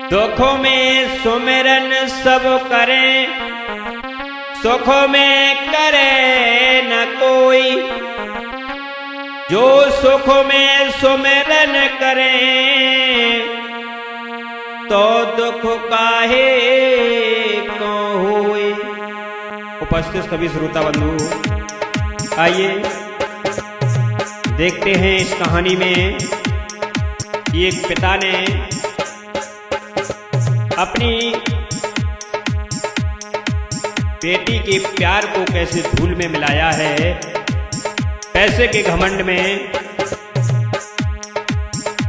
दुखों में सुमिरन सब करें, सुखों में करे न कोई। जो सुख में सुमिरन करें, तो दुख काहे को होए। उपस्थित सभी श्रोता बंधु, आइए देखते हैं इस कहानी में कि एक पिता ने अपनी बेटी के प्यार को कैसे धूल में मिलाया है, पैसे के घमंड में।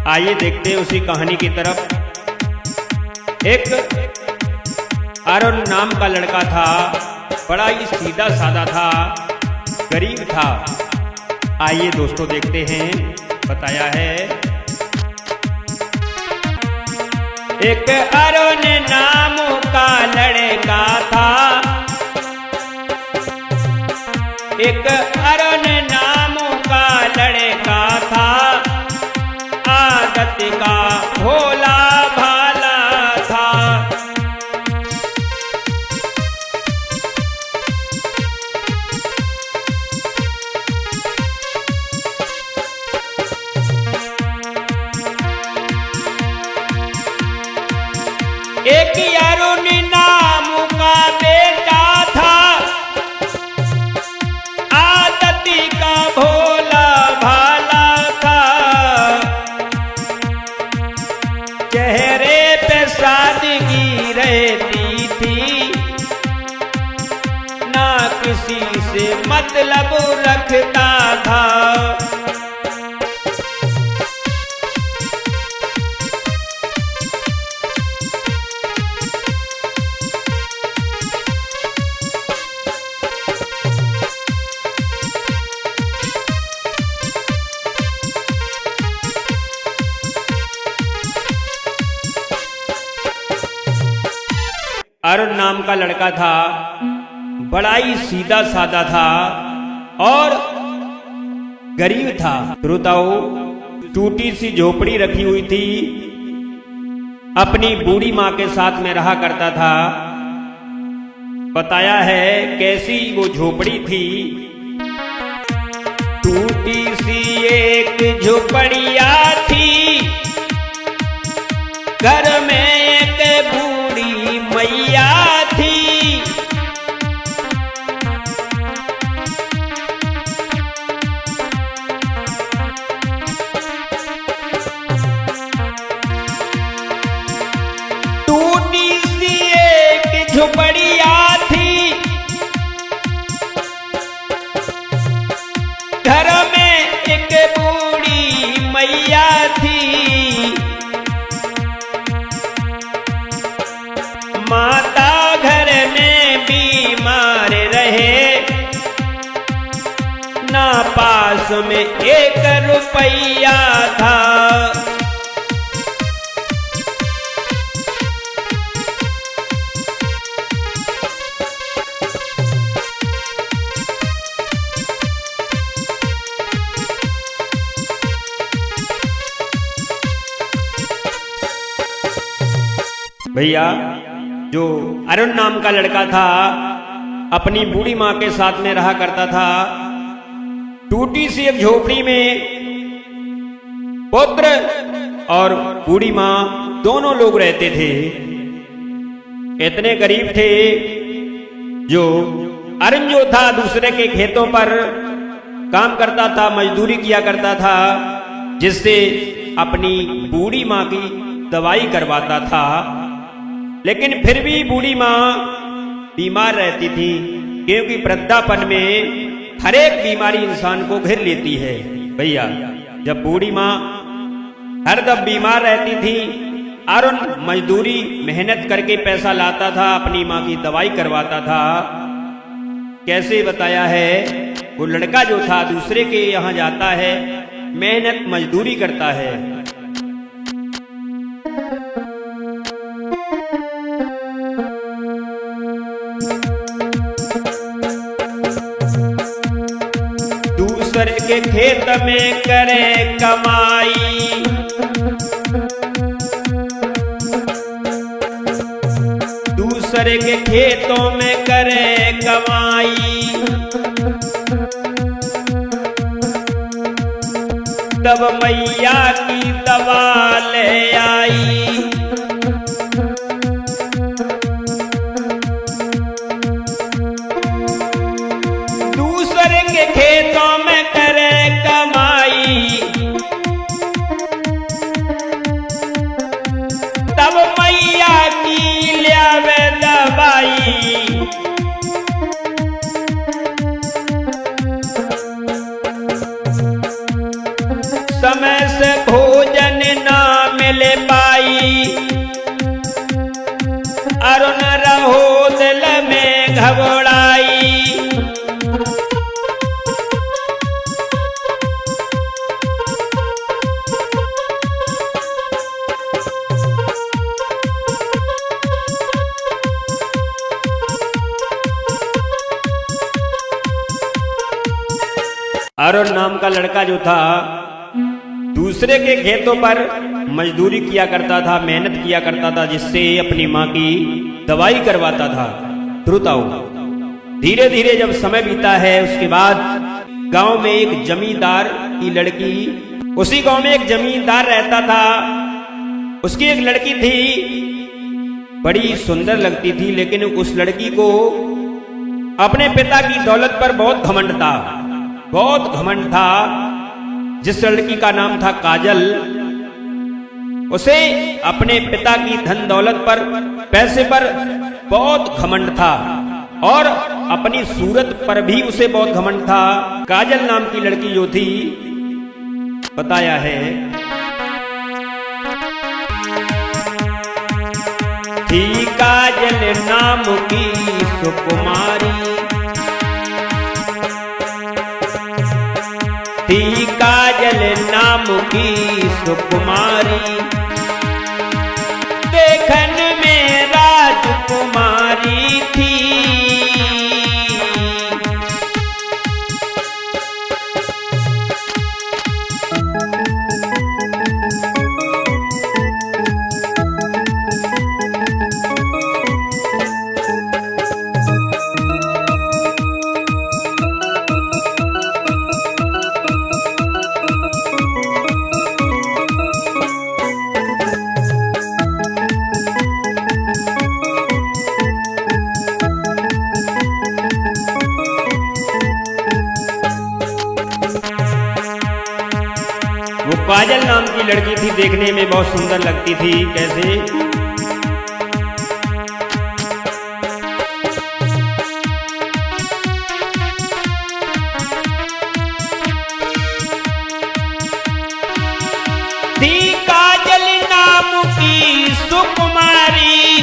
आइए देखते हैं उसी कहानी की तरफ। एक अरुण नाम का लड़का था, बड़ा ही सीधा साधा था, गरीब था। आइए दोस्तों देखते हैं, बताया है। एक अरुण नाम का लड़का था, एक अरुण नाम का लड़का था, आदत का भोला भाला था। एक अरुण नाम का बेटा था, आदत का भोला भाला था। चेहरे पे सादगी रहती थी, ना किसी से मतलब रखता था। अरुण नाम का लड़का था, बड़ा ही सीधा साधा था और गरीब था। श्रोताओ, टूटी सी झोपड़ी रखी हुई थी, अपनी बूढ़ी माँ के साथ में रहा करता था। बताया है कैसी वो झोपड़ी थी। टूटी सी एक झोपड़िया थी, घर में एक बूढ़ी मैया थी। टूटी सी एक झोपड़िया थी, घर में एक बूढ़ी मैया थी। माता घर में बीमार रहे, ना पास में एक रुपया था। भैया, जो अरुण नाम का लड़का था, अपनी बूढ़ी माँ के साथ में रहा करता था। टूटी सी एक झोपड़ी में पुत्र और बूढ़ी माँ दोनों लोग रहते थे। इतने गरीब थे, जो अरुण जो था दूसरे के खेतों पर काम करता था, मजदूरी किया करता था, जिससे अपनी बूढ़ी माँ की दवाई करवाता था। लेकिन फिर भी बूढ़ी माँ बीमार रहती थी, क्योंकि वृद्धापन में हर एक बीमारी इंसान को घेर लेती है। भैया, जब बूढ़ी माँ हरदम बीमार रहती थी, अरुण मजदूरी मेहनत करके पैसा लाता था, अपनी माँ की दवाई करवाता था। कैसे बताया है, वो लड़का जो था दूसरे के यहाँ जाता है, मेहनत मजदूरी करता है। दूसरे के खेत में करे कमाई, दूसरे के खेतों में करे कमाई। तब मैया की दवा ले आई। दूसरे के खेतों में करे कमाई। तब मैया की लियावे दवाई। समय से भोजन ना मिल पाई। अरुण रहो दिल में घबराई। अरुण नाम का लड़का जो था दूसरे के खेतों पर मजदूरी किया करता था, मेहनत किया करता था, जिससे अपनी माँ की दवाई करवाता था। श्रोताओ, धीरे धीरे जब समय बीता है उसके बाद गांव में एक जमींदार की लड़की, उसी गांव में एक जमींदार रहता था। उसकी एक लड़की थी, बड़ी सुंदर लगती थी, लेकिन उस लड़की को अपने पिता की दौलत पर बहुत घमंड था, बहुत घमंड था। जिस लड़की का नाम था काजल, उसे अपने पिता की धन दौलत पर, पैसे पर बहुत घमंड था और अपनी सूरत पर भी उसे बहुत घमंड था। काजल नाम की लड़की जो थी, बताया है, थी काजल नाम की सुकुमारी। थी काजल नाम की सुकुमारी। देखन में राजकुमारी थी। वो काजल नाम की लड़की थी, देखने में बहुत सुंदर लगती थी। कैसे? थी काजल नाम की सुकुमारी।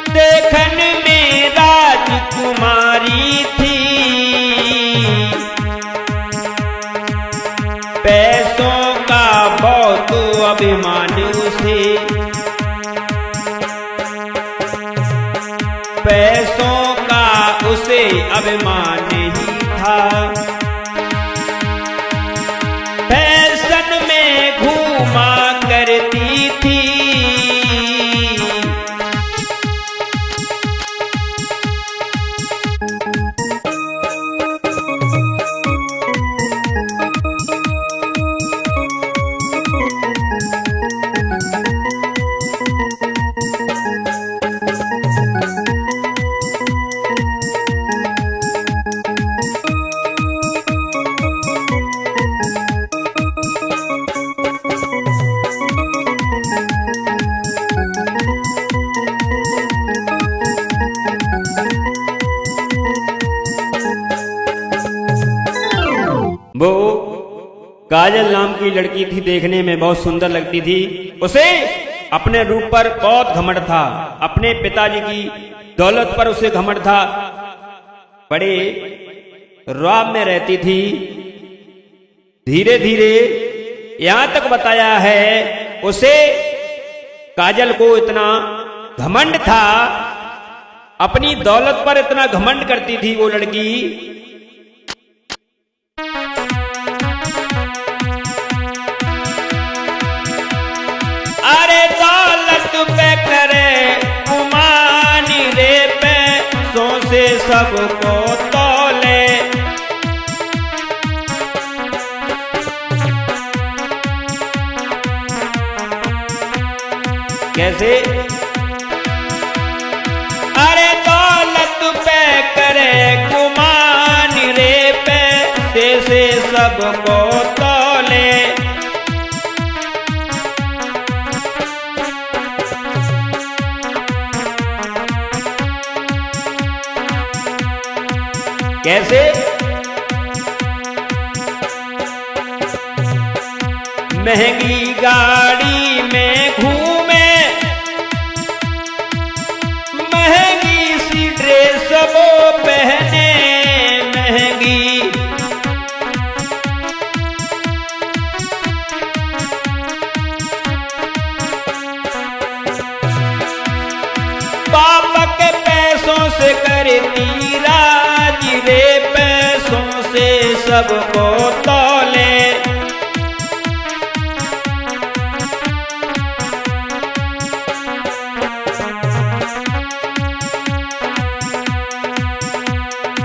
देखन में राजकुमारी थी। पैसों का बहुत अभिमान उसे, पैसों का उसे अभिमान ही था। फैशन में घूमा करती थी। वो काजल नाम की लड़की थी, देखने में बहुत सुंदर लगती थी। उसे अपने रूप पर बहुत घमंड था, अपने पिताजी की दौलत पर उसे घमंड था। बड़े रौब में रहती थी। धीरे धीरे यहां तक बताया है, उसे काजल को इतना घमंड था, अपनी दौलत पर इतना घमंड करती थी वो लड़की। अरे दौलत पे करे सबको तौले। कैसे? अरे दौलत पे करे गुमान रे, पैसे से सबको तौले। कैसे? महंगी गाड़ी में घूमे, महंगी सी ड्रेस वो पहने, महंगी बाप के पैसों से करती राज रे, पैसों से सबको तौले।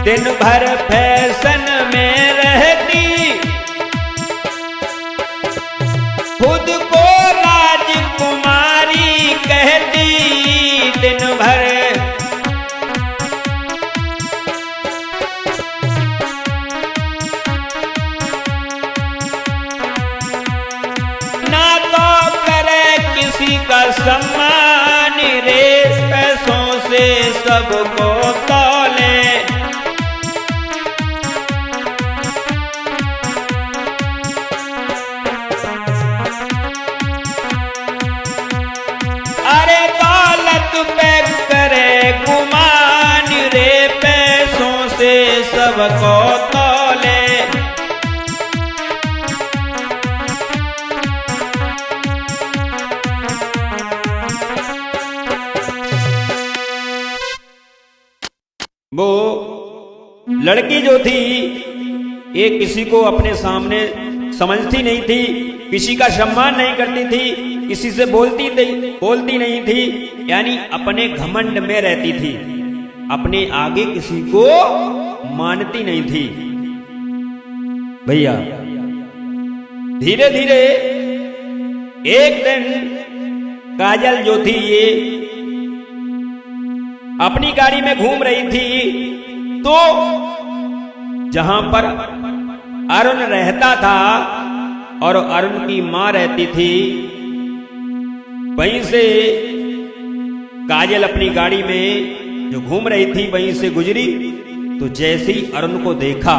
दिन भर फैशन में रहती, खुद को राजकुमारी कहती। दिन भर ना तो करे किसी का सम्मान रे, पैसों से सबको तौले। अरे दौलत पे करे गुमान रे, पैसों से सबको तौले। वो लड़की जो थी ये किसी को अपने सामने समझती नहीं थी, किसी का सम्मान नहीं करती थी, किसी से बोलती नहीं थी, यानी अपने घमंड में रहती थी, अपने आगे किसी को मानती नहीं थी। भैया धीरे धीरे एक दिन काजल जो थी ये अपनी गाड़ी में घूम रही थी, तो जहां पर अरुण रहता था और अरुण की मां रहती थी, वहीं से काजल अपनी गाड़ी में जो घूम रही थी वहीं से गुजरी। तो जैसे ही अरुण को देखा,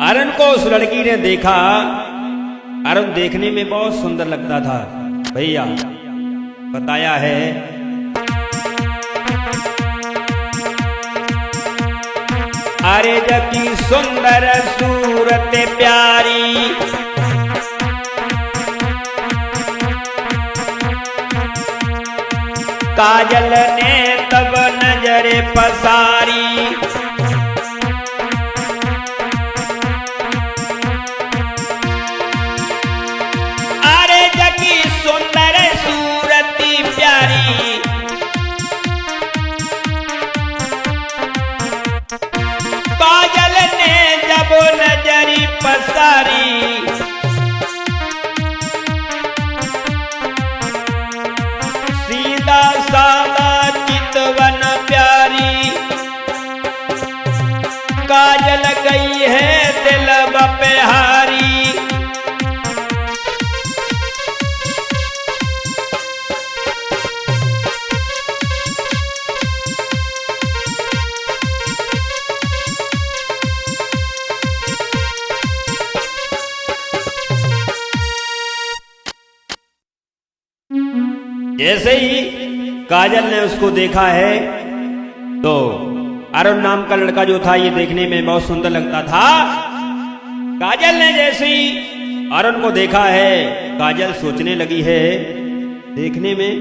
अरुण को उस लड़की ने देखा, अरुण देखने में बहुत सुंदर लगता था। भैया बताया है अरे जकी सुंदर सूरत प्यारी, काजल ने तब नजर पसारी। अरे जकी सुंदर सूरत प्यारी, काजल ने जब नजरी पसारी, सीधा सादा चितवन प्यारी, काजल गई है दिल बपहारी। जैसे ही काजल ने उसको देखा है तो अरुण नाम का लड़का जो था ये देखने में बहुत सुंदर लगता था। काजल ने जैसे ही अरुण को देखा है, काजल सोचने लगी है देखने में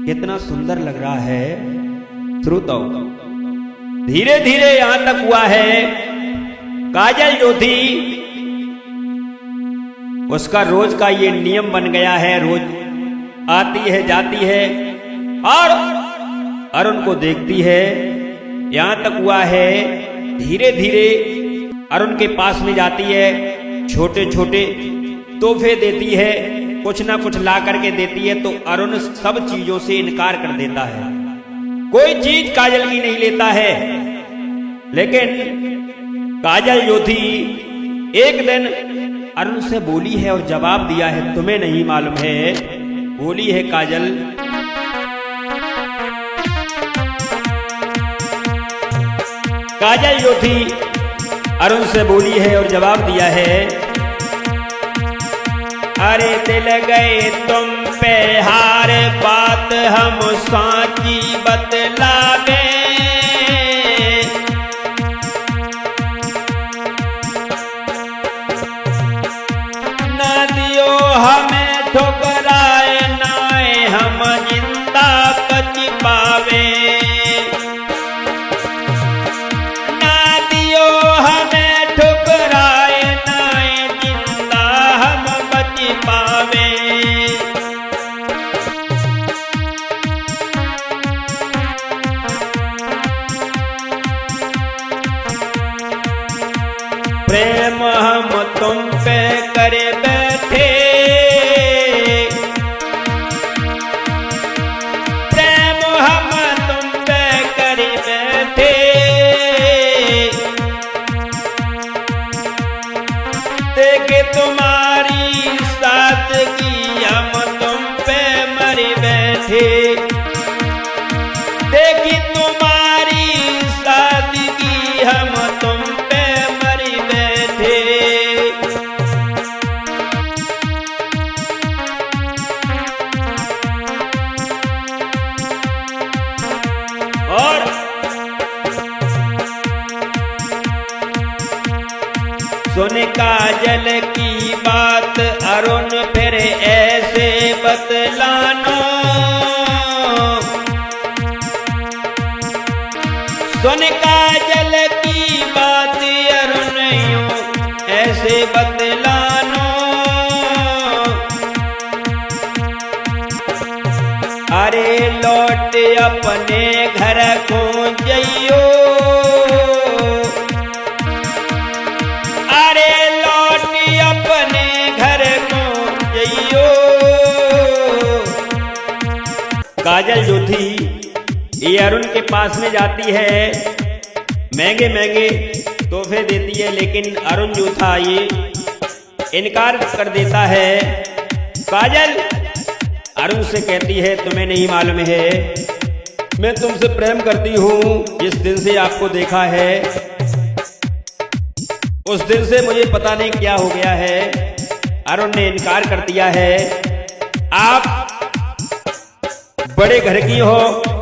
कितना सुंदर लग रहा है। श्रोताओ धीरे धीरे यहां तक हुआ है, काजल जो थी उसका रोज का ये नियम बन गया है, रोज आती है जाती है और अरुण को देखती है। यहां तक हुआ है धीरे धीरे अरुण के पास में जाती है, छोटे छोटे तोहफे देती है, कुछ ना कुछ ला करके देती है। तो अरुण सब चीजों से इनकार कर देता है, कोई चीज काजल की नहीं लेता है। लेकिन काजल जो थी एक दिन अरुण से बोली है और जवाब दिया है, तुम्हें नहीं मालूम है। बोली है काजल, काजल जो थी अरुण से बोली है और जवाब दिया है, अरे दिल गए तुम पे हार बात हम साची बतलावे, न दियो हमें ठुकराए नाए हम जिंदा बच पावे, न दियो हमें ठुकराए नाए जिंदा हम बच पावे। प्रेम हम तुम पे करे बैठे, प्रेम हम तुम पे करे बैठे, देखे तुम्हारी सादगी हम तुम पे मर बैठे, देखी तुम्हारी सादगी हम तुम पे मर बैठे। और सुन काजल की बात अरुण फिर ऐसे बतलानो, सुन काजल की बात अरुण यूं ऐसे बतलानो, अरे लौट अपने घर को जइयो, अरे लौट अपने घर को जइयो। काजल जो थी ये अरुण के पास में जाती है, महंगे महंगे तोहफे देती है, लेकिन अरुण जो था ये इनकार कर देता है। काजल अरुण से कहती है, तुम्हें नहीं मालूम है मैं तुमसे प्रेम करती हूँ, जिस दिन से आपको देखा है उस दिन से मुझे पता नहीं क्या हो गया है। अरुण ने इनकार कर दिया है। आप बड़े घर की हो,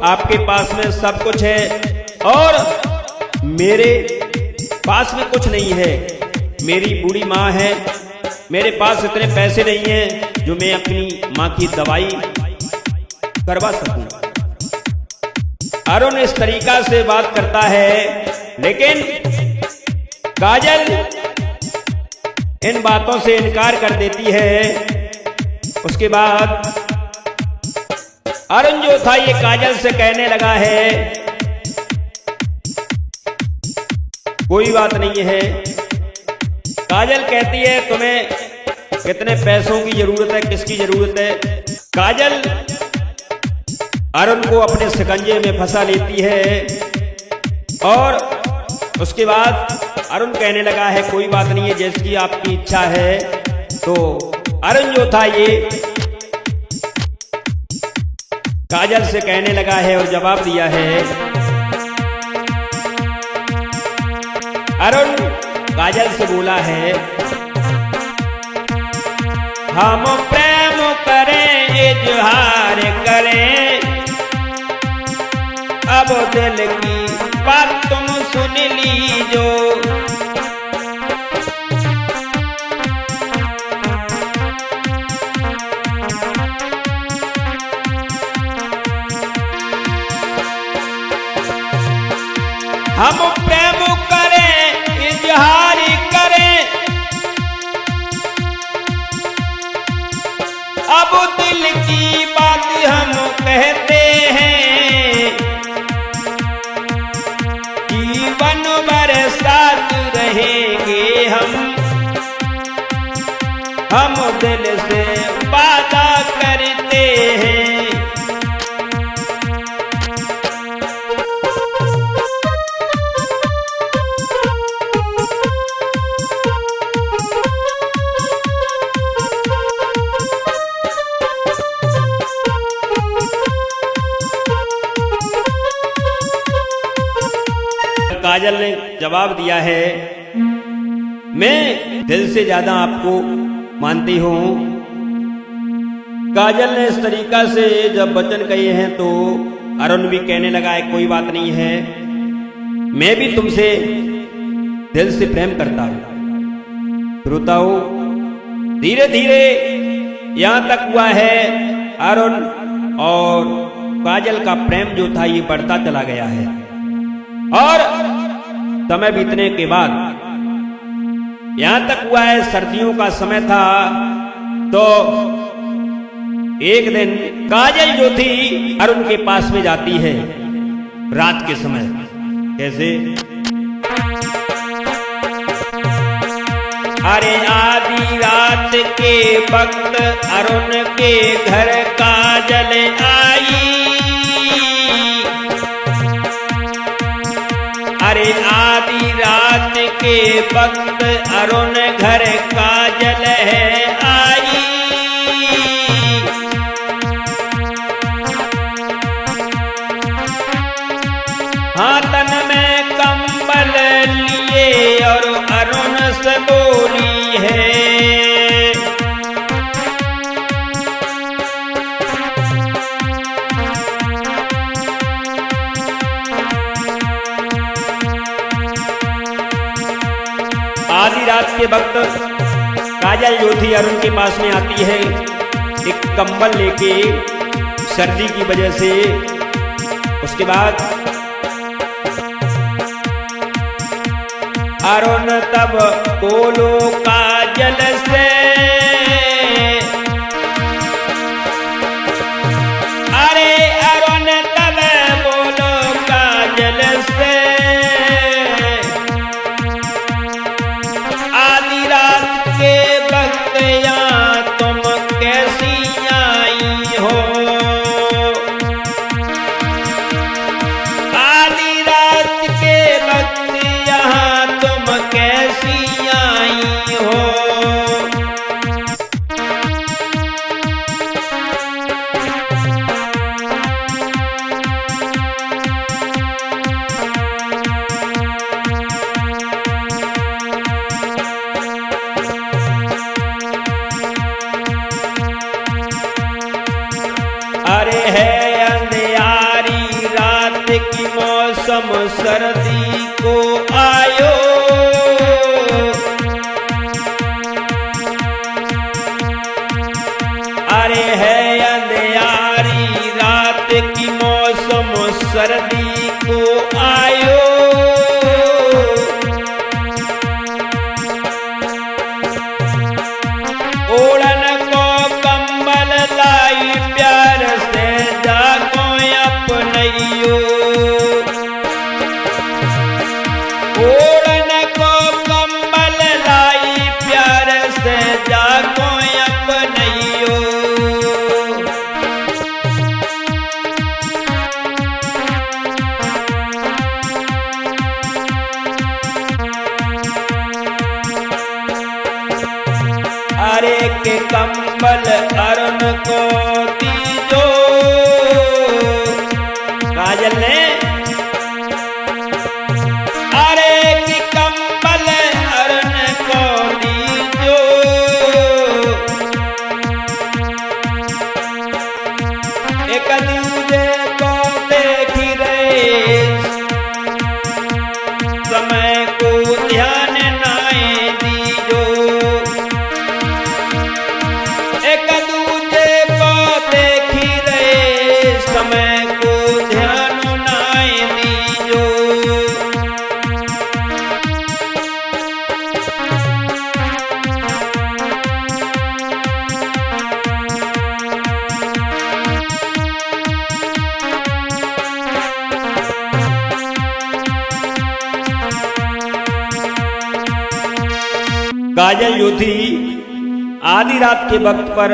आपके पास में सब कुछ है और मेरे पास में कुछ नहीं है। मेरी बूढ़ी माँ है, मेरे पास इतने पैसे नहीं हैं जो मैं अपनी माँ की दवाई करवा सकूं। अरुण इस तरीका से बात करता है, लेकिन काजल इन बातों से इनकार कर देती है। उसके बाद अरुण जो था ये काजल से कहने लगा है, कोई बात नहीं है। काजल कहती है, तुम्हें कितने पैसों की जरूरत है, किसकी जरूरत है। काजल अरुण को अपने शिकंजे में फंसा लेती है और उसके बाद अरुण कहने लगा है, कोई बात नहीं है, जैसी आपकी इच्छा है। तो अरुण जो था ये काजल से कहने लगा है और जवाब दिया है। अरुण काजल से बोला है, हम प्रेम करें इजहार करें, अब दिल की बात तुम सुन लीजो। हम प्रेम करें इजहार करें, अब दिल की बात हम कहते हैं, हम दिल से वादा करते हैं। काजल ने जवाब दिया है, मैं दिल से ज्यादा आपको मानती हूं। काजल ने इस तरीका से जब वचन कहे हैं तो अरुण भी कहने लगा है कोई बात नहीं है, मैं भी तुमसे दिल से प्रेम करता हूं। श्रोताओं, धीरे धीरे यहां तक हुआ है अरुण और काजल का प्रेम जो था ये बढ़ता चला गया है। और समय बीतने के बाद यहां तक हुआ है सर्दियों का समय था, तो एक दिन काजल जो थी अरुण के पास में जाती है रात के समय। कैसे? अरे आधी रात के वक्त अरुण के घर काजल आई। अरे आधी रात के वक्त अरुण घर काजल है आई। हाथन में कंबल लिए और अरुण से बोली है, आधी रात के वक्त काजल जो थी अरुण के पास में आती है एक कंबल लेके सर्दी की वजह से। उसके बाद अरुण तब बोलो काजल से, अरे अरुण तब बोलो काजल से, आधी रात के वक्त यहाँ तुम कैसी आई हो। आधी रात के वक्त यहाँ तुम कैसी आई हो। अरे है अंधियारी रात की मौसम सर्दी को आयो। अरे है अंधियारी रात की मौसम सर्दी को आयो। ओढ़न को कंबल लाई प्यार से जागो अपनैयो। ओढ़न को कंबल लाई प्यार से जागो अपनैयो। अरे के कंबल अरुण को दीजो। काजल ने अरे के कंबल अरुण को दीजो। एक दूजे को देख रहे समय को ध्यान नाए दीजो। एक दूजे को देख रहे समय को ध्यान नाए दीजो। काजल जो थी आधी रात के वक्त पर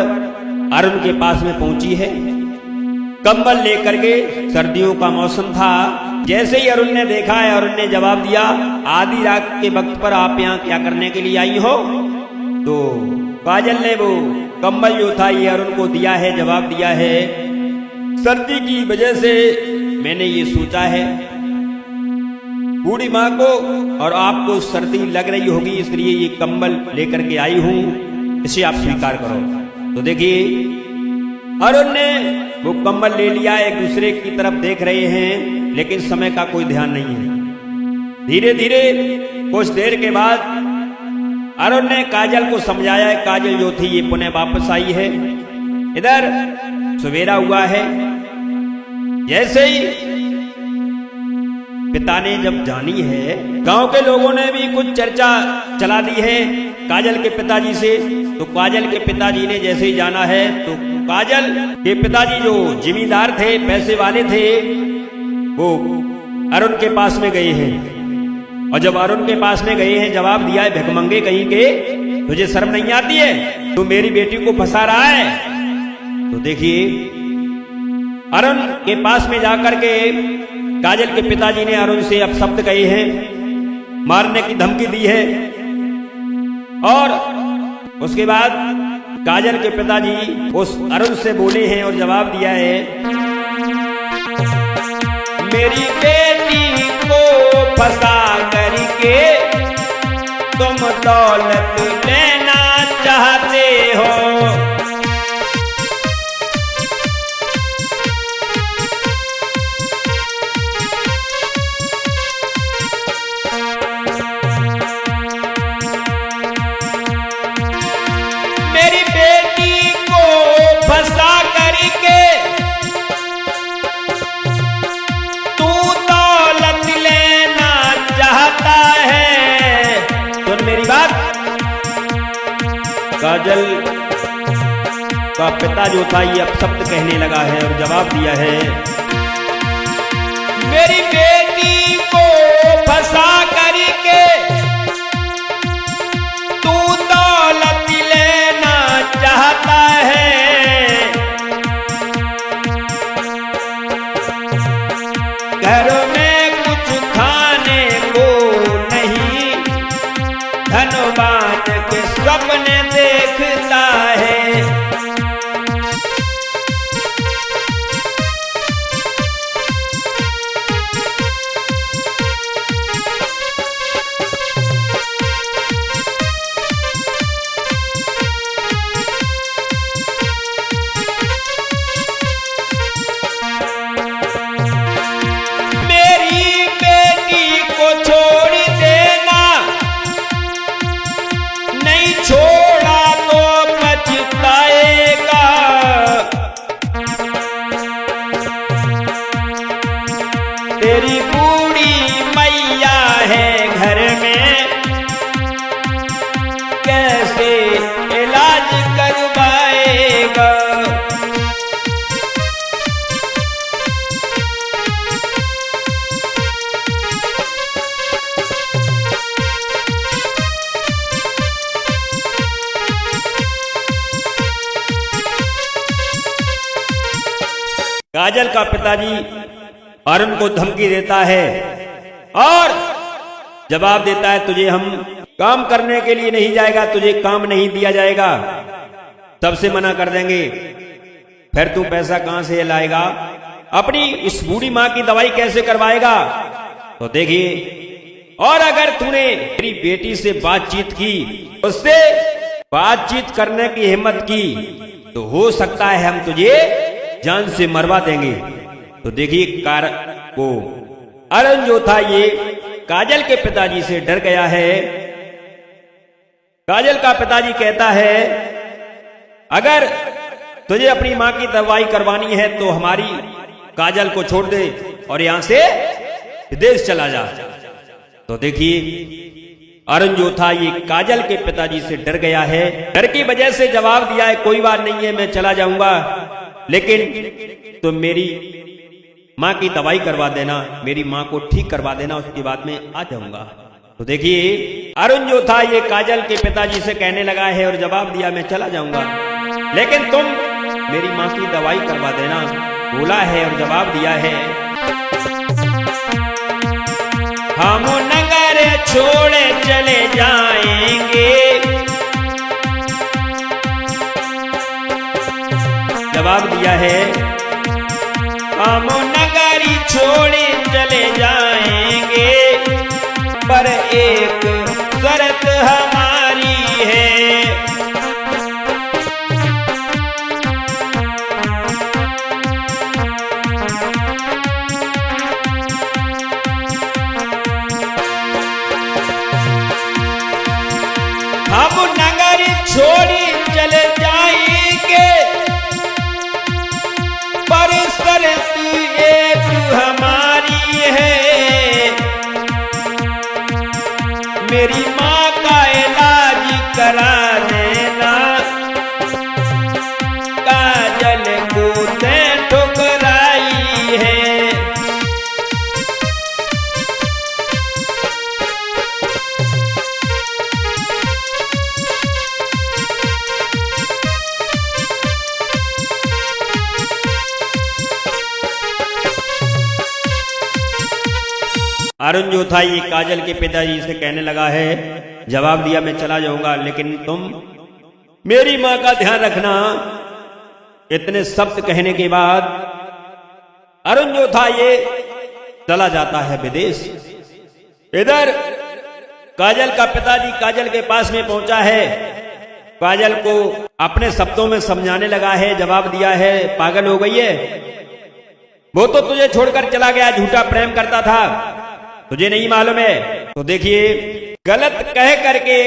अरुण के पास में पहुंची है कंबल लेकर के। सर्दियों का मौसम था। जैसे ही अरुण ने देखा है, अरुण ने जवाब दिया, आधी रात के वक्त पर आप यहाँ क्या करने के लिए आई हो? तो काजल ने वो कंबल जो था ये अरुण को दिया है, जवाब दिया है, सर्दी की वजह से मैंने ये सोचा है बूढ़ी माँ को और आपको सर्दी लग रही होगी, इसलिए ये कंबल लेकर के आई हूं, इसे आप स्वीकार करो। तो देखिए अरुण ने वो कंबल ले लिया, एक दूसरे की तरफ देख रहे हैं, लेकिन समय का कोई ध्यान नहीं है। धीरे धीरे कुछ देर के बाद अरुण ने काजल को समझाया है। काजल जो थी ये पुनः वापस आई है। इधर सवेरा हुआ है। जैसे ही पिता ने जब जानी है, गांव के लोगों ने भी कुछ चर्चा चला दी है काजल के पिताजी से। तो काजल के पिताजी ने जैसे ही जाना है, तो काजल के पिताजी जो जिम्मेदार थे, पैसे वाले थे, वो अरुण के पास में गए हैं। और जब अरुण के पास में गए हैं, जवाब दिया है, भिखमंगे कहीं के, तुझे शर्म नहीं आती है? तू मेरी बेटी को फंसा रहा है। तो देखिए अरुण के पास में जाकर के काजल के पिताजी ने अरुण से अपशब्द कहे हैं, मारने की धमकी दी है। और उसके बाद काजल के पिताजी उस अरुण से बोले हैं और जवाब दिया है, मेरी बेटी को फंसा करके तुम दौलत लेना चाहते हो। काजल का पिता जो था ये अपशब्द कहने लगा है और जवाब दिया है, मेरी बेटी को फंसा करके तू दौलत लेना चाहता है। घर में कुछ खाने को नहीं, धनवान के सपने देखता है। मेरी बेटी को छोड़ देना, नहीं छोड़ा तो पछताएगा। तेरी बूढ़ी मैया है घर में, कैसे इलाज करवाएगा। काजल का पिताजी अरुण को धमकी देता है और जवाब देता है, तुझे हम काम करने के लिए नहीं जाएगा, तुझे काम नहीं दिया जाएगा, सबसे मना कर देंगे। फिर तू पैसा कहां से लाएगा? अपनी इस बूढ़ी मां की दवाई कैसे करवाएगा? तो देखिए, और अगर तूने तेरी बेटी से बातचीत की, उससे बातचीत करने की हिम्मत की, तो हो सकता है हम तुझे जान से मरवा देंगे। तो देखिए वो अरुण जो था ये काजल के पिताजी से डर गया है। काजल का पिताजी कहता है, अगर तुझे अपनी मां की दवाई करवानी है तो हमारी काजल को छोड़ दे और यहां से विदेश चला जा। तो देखिए अरुण जो था ये काजल के पिताजी से डर गया है। डर की वजह से जवाब दिया है, कोई बात नहीं है, मैं चला जाऊंगा, लेकिन तुम मेरी माँ की दवाई करवा देना, मेरी माँ को ठीक करवा देना, उसके बाद में आ जाऊंगा। तो देखिए अरुण जो था ये काजल के पिताजी से कहने लगा है और जवाब दिया मैं चला जाऊंगा, लेकिन तुम मेरी माँ की दवाई करवा देना, बोला है और जवाब दिया है। हम नगर छोड़े चले जाएंगे, जवाब दिया है हम नगरी छोड़े चले जाएंगे, पर एक शर्त हमारी है। हम नगर छोड़ी चले जाएंगे, पर शर्त एक हमारी है। मेरी माँ का इलाज करा देना, काजल को ते ठुकराई है। अरुण जो था ये काजल के पिताजी से कहने लगा है, जवाब दिया मैं चला जाऊंगा, लेकिन तुम मेरी मां का ध्यान रखना। इतने शब्द कहने के बाद अरुण जो था ये चला जाता है विदेश। इधर काजल का पिताजी काजल के पास में पहुंचा है, काजल को अपने शब्दों में समझाने लगा है, जवाब दिया है पागल हो गई है, वो तो तुझे छोड़कर चला गया, झूठा प्रेम करता था, तुझे नहीं मालूम है। तो देखिए गलत कह करके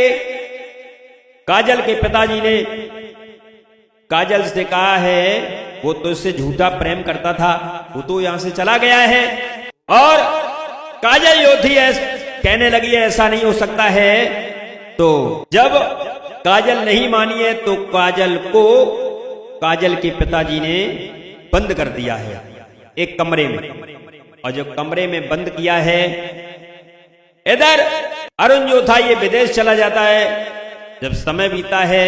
काजल के पिताजी ने काजल से कहा है वो तो इससे झूठा प्रेम करता था, वो तो यहां से चला गया है। और काजल जो थी कहने लगी है ऐसा नहीं हो सकता है। तो जब काजल नहीं मानी है तो काजल को काजल के पिताजी ने बंद कर दिया है एक कमरे में, और जो कमरे में बंद किया है, इधर अरुण जो था ये विदेश चला जाता है। जब समय बीता है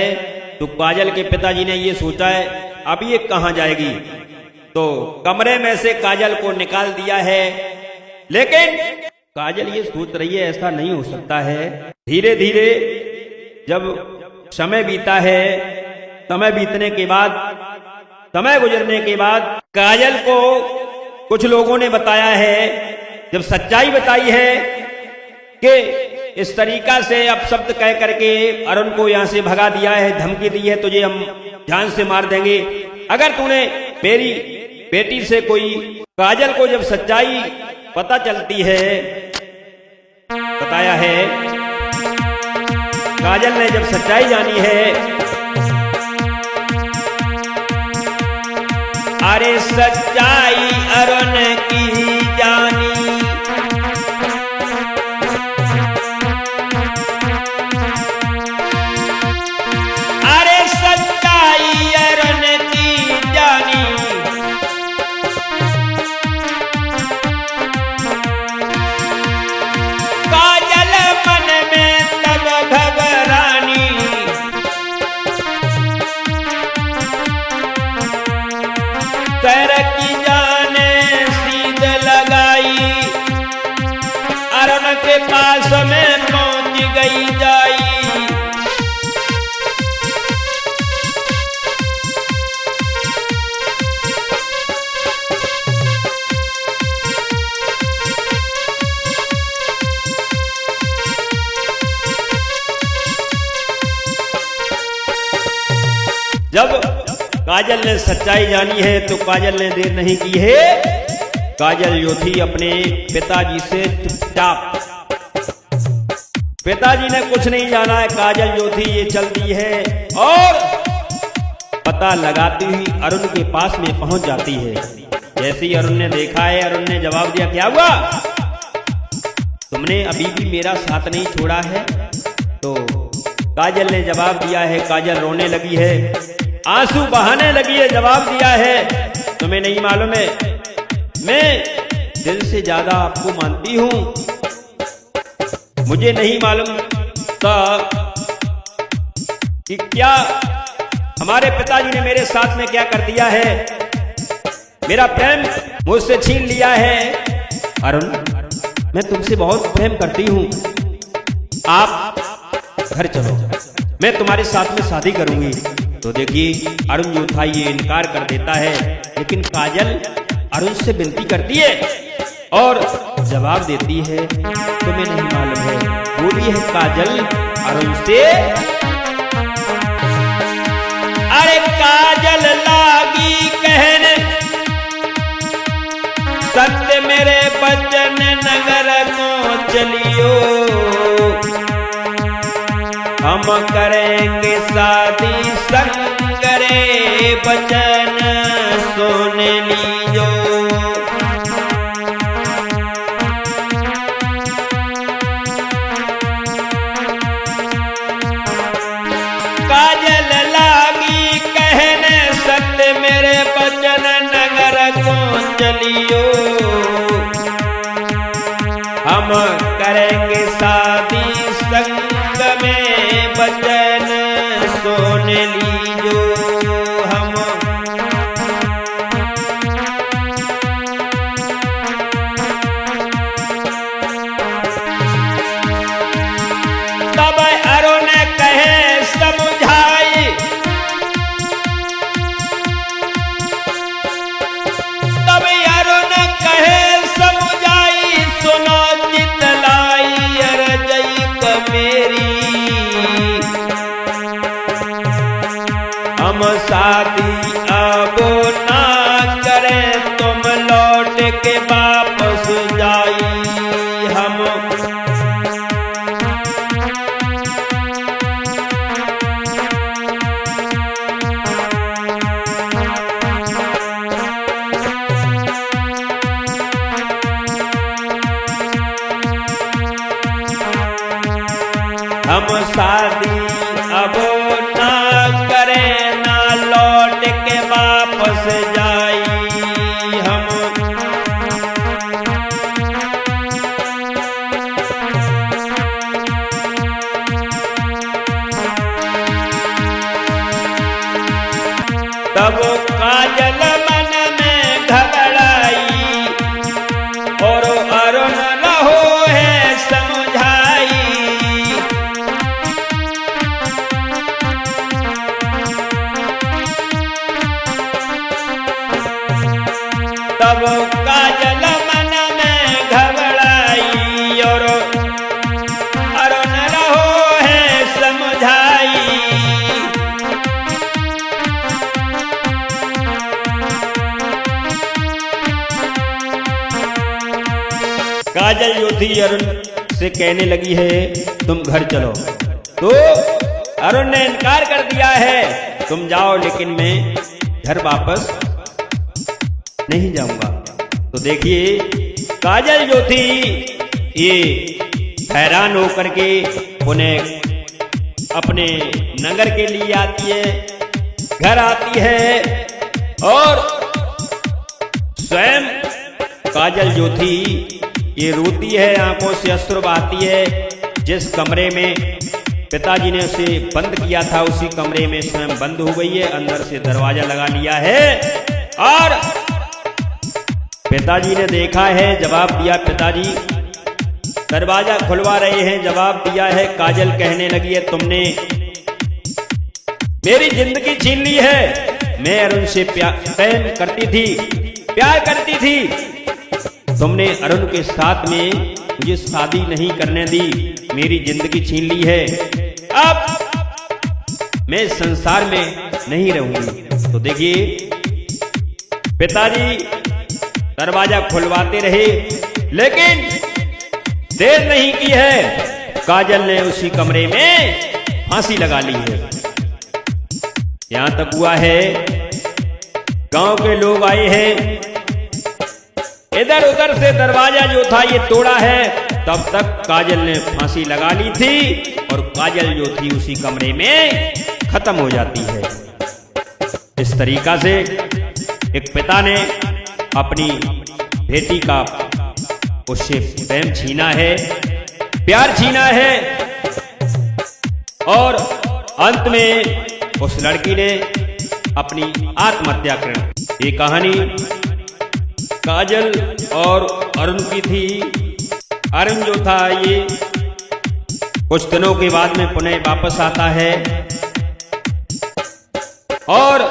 तो काजल के पिताजी ने ये सोचा है अब ये कहां जाएगी, तो कमरे में से काजल को निकाल दिया है। लेकिन काजल ये सोच रही है ऐसा नहीं हो सकता है। धीरे धीरे जब समय बीता है, समय बीतने के बाद, समय गुजरने के बाद काजल को कुछ लोगों ने बताया है, जब सच्चाई बताई है कि इस तरीका से अब शब्द कह करके अरुण को यहां से भगा दिया है, धमकी दी है, तुझे हम जान से मार देंगे अगर तूने मेरी बेटी से कोई। काजल को जब सच्चाई पता चलती है, बताया है काजल ने जब सच्चाई जानी है, अरे सच्चाई अरुण की जानी, अरे सच्चाई अरुण की जानी, काजल मन में तब घबरानी, सर की जाने सीध लगाई, अरुण के पास में पहुंच गई जाई। जब काजल ने सच्चाई जानी है तो काजल ने देर नहीं की है, काजल जो थी अपने पिताजी से चुपचाप, पिताजी ने कुछ नहीं जाना है, काजल जो थी ये चलती है और पता लगाती हुई अरुण के पास में पहुंच जाती है। जैसे ही अरुण ने देखा है, अरुण ने जवाब दिया क्या हुआ, तुमने अभी भी मेरा साथ नहीं छोड़ा है। तो काजल ने जवाब दिया है, काजल रोने लगी है, आंसू बहाने लगी है, जवाब दिया है तुम्हें नहीं मालूम है मैं दिल से ज्यादा आपको मानती हूं, मुझे नहीं मालूम था कि क्या हमारे पिताजी ने मेरे साथ में क्या कर दिया है, मेरा प्रेम मुझसे छीन लिया है। अरुण, मैं तुमसे बहुत प्रेम करती हूँ, आप घर चलो, मैं तुम्हारे साथ में शादी करूंगी। तो देखिए अरुण जो था ये इनकार कर देता है, लेकिन काजल अरुण से विनती करती है और जवाब देती है तुम्हें नहीं मालूम है। बोली है काजल अरुण से, अरे काजल लागी कहने सत्य मेरे बचन नगर को चलियो, हम करेंगे शादी संग रे बचन सुन लीजो। काजल लागी कहने सत्य मेरे बचन नगर को चलियो, हम करेंगे शादी संग में बचन सुन लीजो। हम तब अरुण कहे समझाई, तब अरुण कहे समझाई, सुनो चितलाई अरजई मेरी, हम शादी अब ना करें तुम लौट के वापस जाई। हम शादी अब ना करें ना लौट के वापस जाई। हम तब काजल मन में घबराई और अरुण रहो है समझाई। तब काजल मन में घबराई और अरुण रहो है समझाई। काजल जो थी अरुण से कहने लगी है तुम घर चलो, तो अरुण ने इनकार कर दिया है तुम जाओ, लेकिन मैं घर वापस नहीं जाऊंगा। तो देखिए काजल जो थी ये हैरान होकर के उन्हें अपने नगर के लिए आती है, घर आती है और स्वयं काजल जो थी ये रोती है, आंखों से अश्रु बहाती है। जिस कमरे में पिताजी ने उसे बंद किया था उसी कमरे में स्वयं बंद हो गई है, अंदर से दरवाजा लगा लिया है और पिताजी ने देखा है, जवाब दिया। पिताजी दरवाजा खुलवा रहे हैं, जवाब दिया है। काजल कहने लगी है तुमने मेरी जिंदगी छीन ली है, मैं अरुण से प्रेम करती थी, प्यार करती थी, तुमने अरुण के साथ में मुझे शादी नहीं करने दी, मेरी जिंदगी छीन ली है, अब मैं संसार में नहीं रहूंगी। तो देखिए पिताजी दरवाजा खुलवाते रहे, लेकिन देर नहीं की है, काजल ने उसी कमरे में फांसी लगा ली है। यहां तक हुआ है गांव के लोग आए हैं, इधर उधर से दरवाजा जो था ये तोड़ा है, तब तक काजल ने फांसी लगा ली थी और काजल जो थी उसी कमरे में खत्म हो जाती है। इस तरीका से एक पिता ने अपनी बेटी का उससे प्रेम छीना है, प्यार छीना है और अंत में उस लड़की ने अपनी आत्महत्या कर। ये कहानी काजल और अरुण की थी। अरुण जो था ये कुछ दिनों के बाद में पुनः वापस आता है और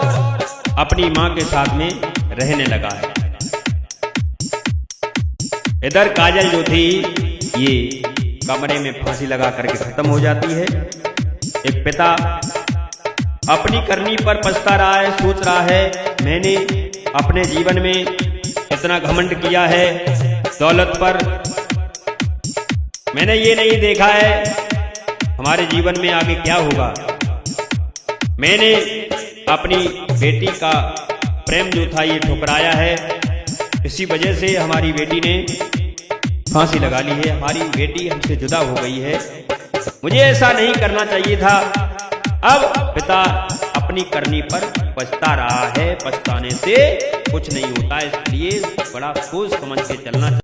अपनी मां के साथ में रहने लगा है। इधर काजल जो थी ये कमरे में फांसी लगा करके खत्म हो जाती है। एक पिता अपनी करनी पर पछता रहा है, सोच रहा है मैंने अपने जीवन में इतना घमंड किया है दौलत पर, मैंने ये नहीं देखा है हमारे जीवन में आगे क्या होगा। मैंने अपनी बेटी का प्रेम जो था ये ठुकराया है, इसी वजह से हमारी बेटी ने फांसी लगा ली है, हमारी बेटी हमसे जुदा हो गई है, मुझे ऐसा नहीं करना चाहिए था। अब पिता अपनी करनी पर पछता रहा है, पछताने से कुछ नहीं होता, इसलिए बड़ा सोच समझ के चलना चाहिए।